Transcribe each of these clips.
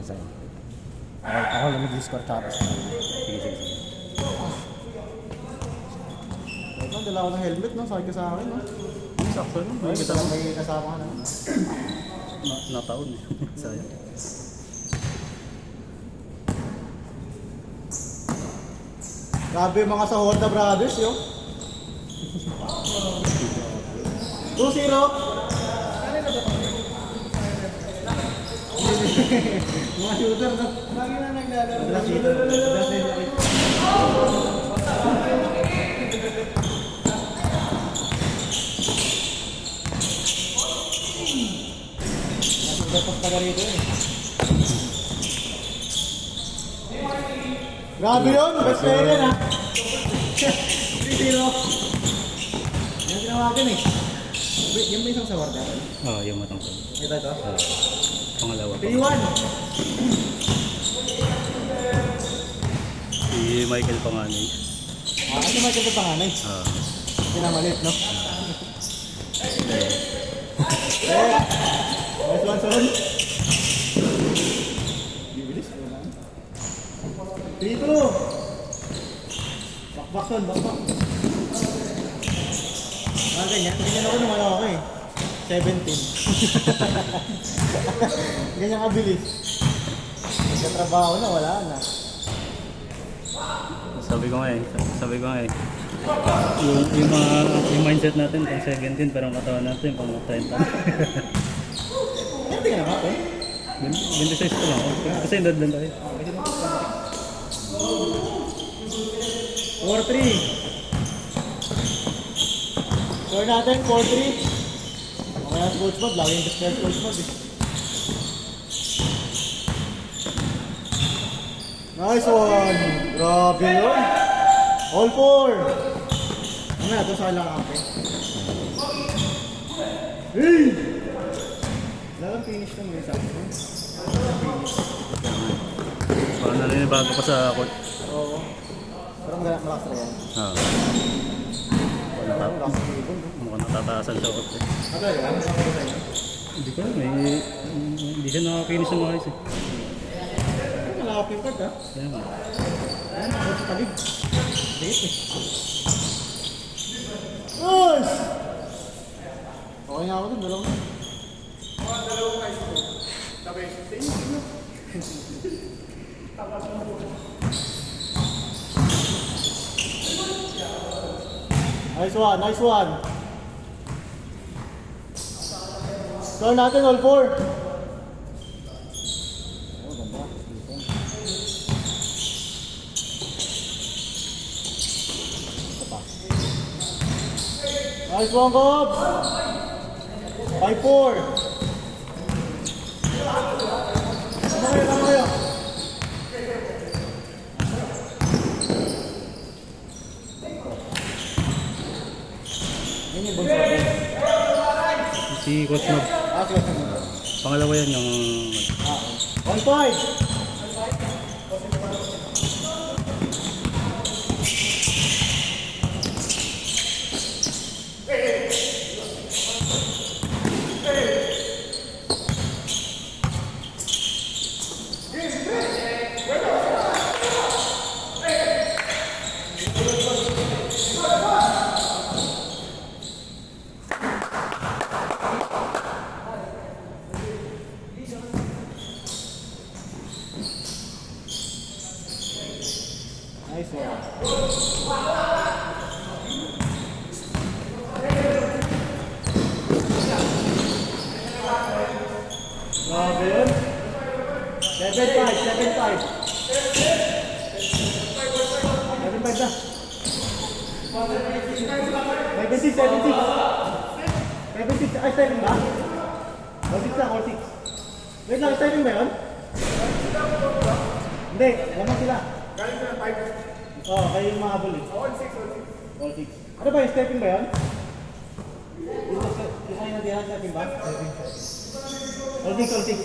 sa'yo. Ako lang mag-discord tapos. Sige. Ito, dala ko ng helmet, no? Sakit ka sa akin, no? Sakto no? May kasama ka na. Nataon eh. Sayang. Grabe yung mga sa Honda Brothers, yo. 2-0. Mga shooter, no? Lagi na naglalaro. Dapat taga rito eh. Grabe yun! Best player ha! 3-0. Yan tinawagan eh. Yung may isang sawar dahil. Oo, yung matangkol. Ito. Pangalawa pa. 3-1. Si Michael Panganay. Ano may kapit panganay? Pinamalit, no? Nice one, son. Bibilis. 3-2. Bakbak, son. Bakbak. Ganyan. Ganyan ako nung ako eh. 17. Ganyan kabilis. Nagkatrabaho na, wala na. Sabi ko nga eh. Yung mindset natin pang 17 pero ang katawan natin pang 30. Hindi ka naman, eh. 26 ko lang. Kasi indad lang tayo. 4-3. Score natin, 4-3. Okay na coach mode, laging display coach mode eh. Nice one! Grabe yun! All 4! Mamaya, ito sa lang ako. Hey! Lalang finish na may sabi ko. Parang naninibago pa sa court. Oo. Parang malakas na yan. Malakas na ibon. Mukhang natataasan sa court eh. Ano yun? Ano sa inyo? Hindi ko alam eh. Hindi siya nakafinish ng maayos eh. Malaki yung card ha? Kaya nga. Ayan, ako sa talig. Date eh. Nice! Okay nga ako dun, dalawa na. Nice one, nice one. Score natin all 4. Nice one, Cobb! 5-4. Tama kayo. Yan yung bunso natin. Si Coach Nob. Sige. Pangalawa yan yung... 1-5. Nice one. Grabe yun. 7-5, 7-5. 7-5 na. 76, 76. 76, ay, 7 ba? O 6 lang, or 6. Wait lang, 7 ba yun? Hindi, lamang sila. Galing na 5. Oo, kayo yung mga habol eh. All 6. All 6. Ano ba yung stepping ba yun? Yung kayo natihan stepping ba? All 6, all 6.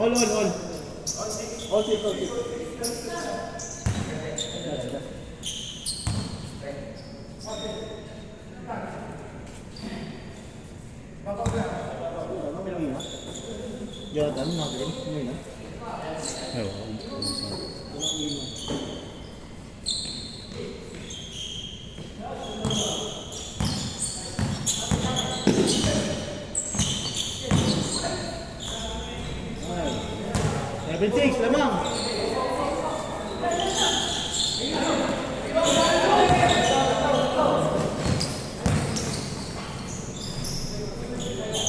All. All 6, all 6. Yan, ano na, Oo. Ay. 7-6, lamang.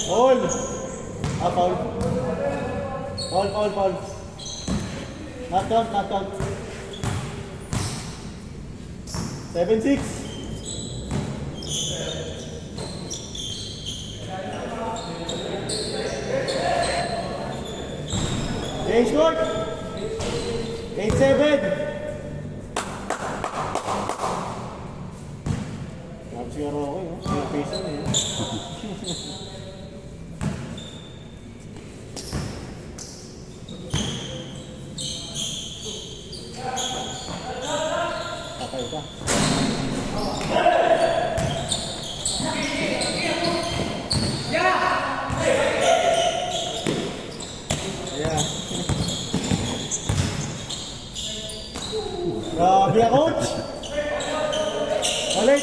Foul. Foul. Foul. Knock out. 7-6. Game score. 8-7. Sabi siguro ako yun. Yung piso na yun. Patay ka. Yeah. Grabe ya, coach. Ulit.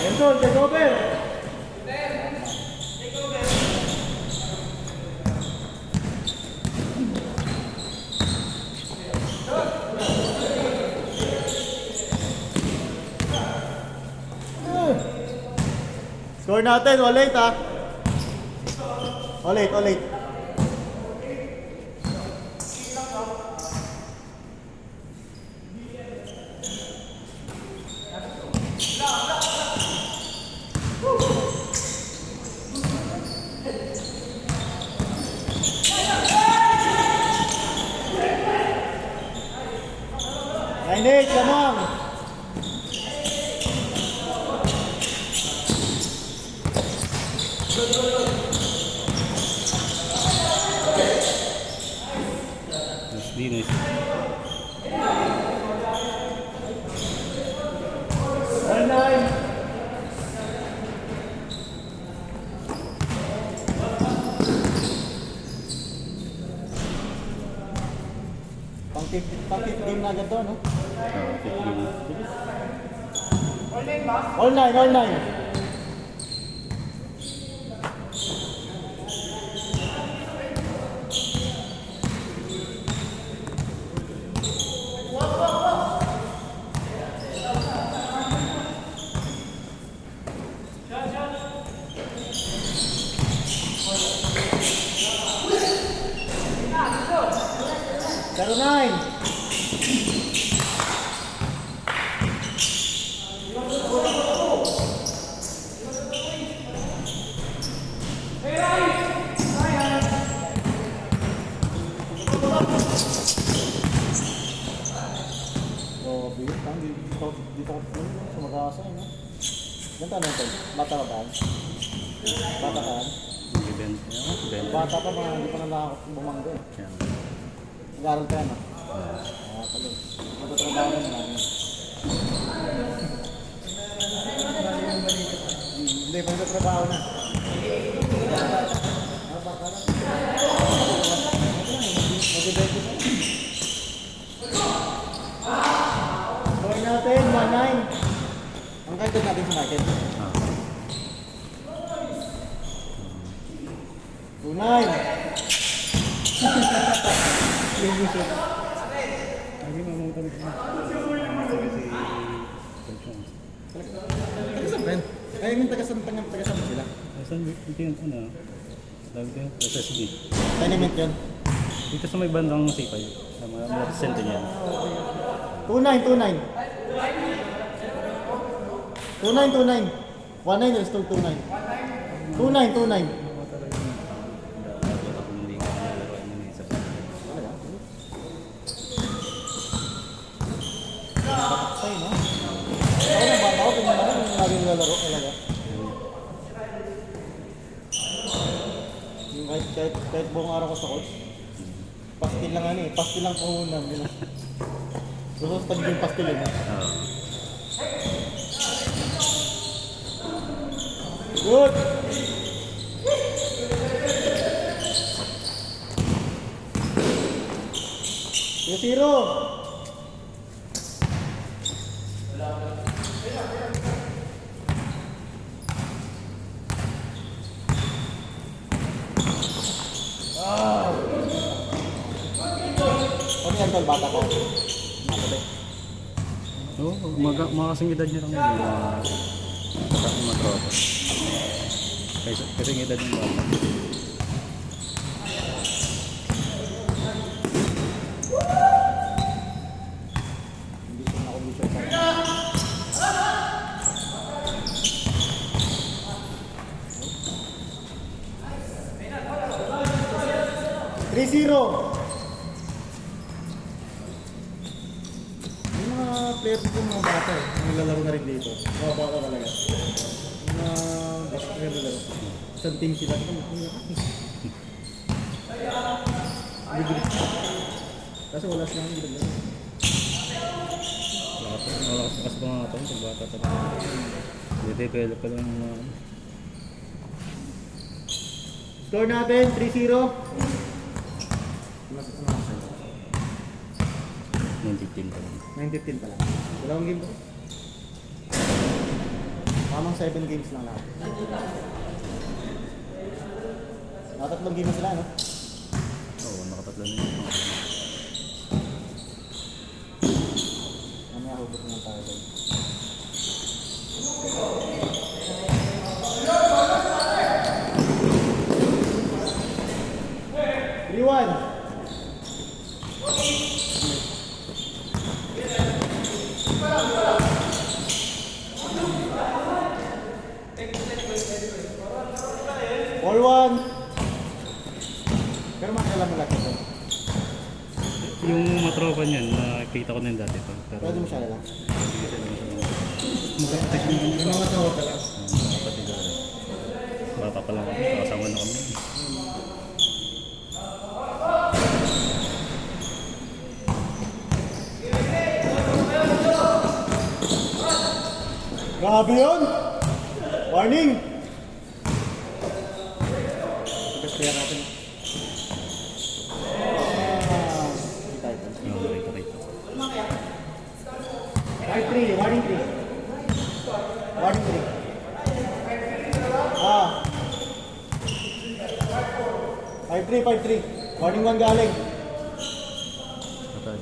Enzo, take over. Score natin, ulit ha. Ulit. Nine, lamang. Mas linis. 9. Pang-15 game na agad to, no? All nine. Zero 9. Oh, bigat lang. Dito ko sa mag-aasa, no? Ganito ano ito? Bata ka ba? Bata pa mga hindi pa nalakot bumangga eh. Nag-aaral ka na? Pala. Magtatrabaho na namin. Hindi, magtatrabaho na. Baka lang. Mag-ibig ko na. Score natin, 1-9. Ang kahit natin sa market. 2-9. Yung gusto. Lagi mamutang ko. Taga-San? Ay, yung taga-San sila. Saan ito yung ano? Lagi ko yung SSB. Tenement yun. Dito sa may bandang C5. Sa mga center niya. 2-9. 1-9 is still 2-9. 2-9. Patay, no? Ako ng bata ko, tingnan mo yung laging lalaro talaga. kahit buong araw ko sa coach. Pastil lang ano eh, pastil lang puhunan. Gusto sa pagiging pastil eh. Oo. Good! Zero! Ano yan tol, bata ko? Oo, makasing edad niya lang yun. Mga tropa. Kasi yung edad ng bata. Hindi ko na condition sa 3-0. Yung mga player dito, mga bata eh. Yung naglalaro na rin dito. Mga bata talaga. Yung mga best player na laro. Isang team sila. Bibilis. Kasi wala silang ginagawa. Malakas pa nga ito, pag bata talaga. Develop pa lang yung mga... Score natin, 3-0. 9-15 pa lang. 9-15 pa lang. Dalawang game po. Tamang 7 games lang lahat. Nakatatlong game na sila, no? Oo, nakatatlo na yun. Mamaya hugot naman tayo doon. Rewind! Ball one! Pero makakala mo lang ito. Yung matropa niyan, nakikita ko na yun dati pa. Pero Pwede mo siya lang. magkakapit yung Yung mga tawag ka lang. kapatid ko. Bata pa lang kami, kasama na kami. Grabe yun! Warning! Best player natin. Kita ito. Oo, rito. 5-3, warning 3. Warning 3. Ah. 5-3, 5-3. Warning 1 galing. Patay.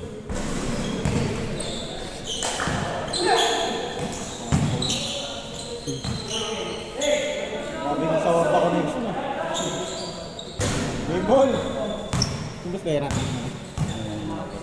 Grabe na sa Orba connection ah. Game ball. Yung best player natin.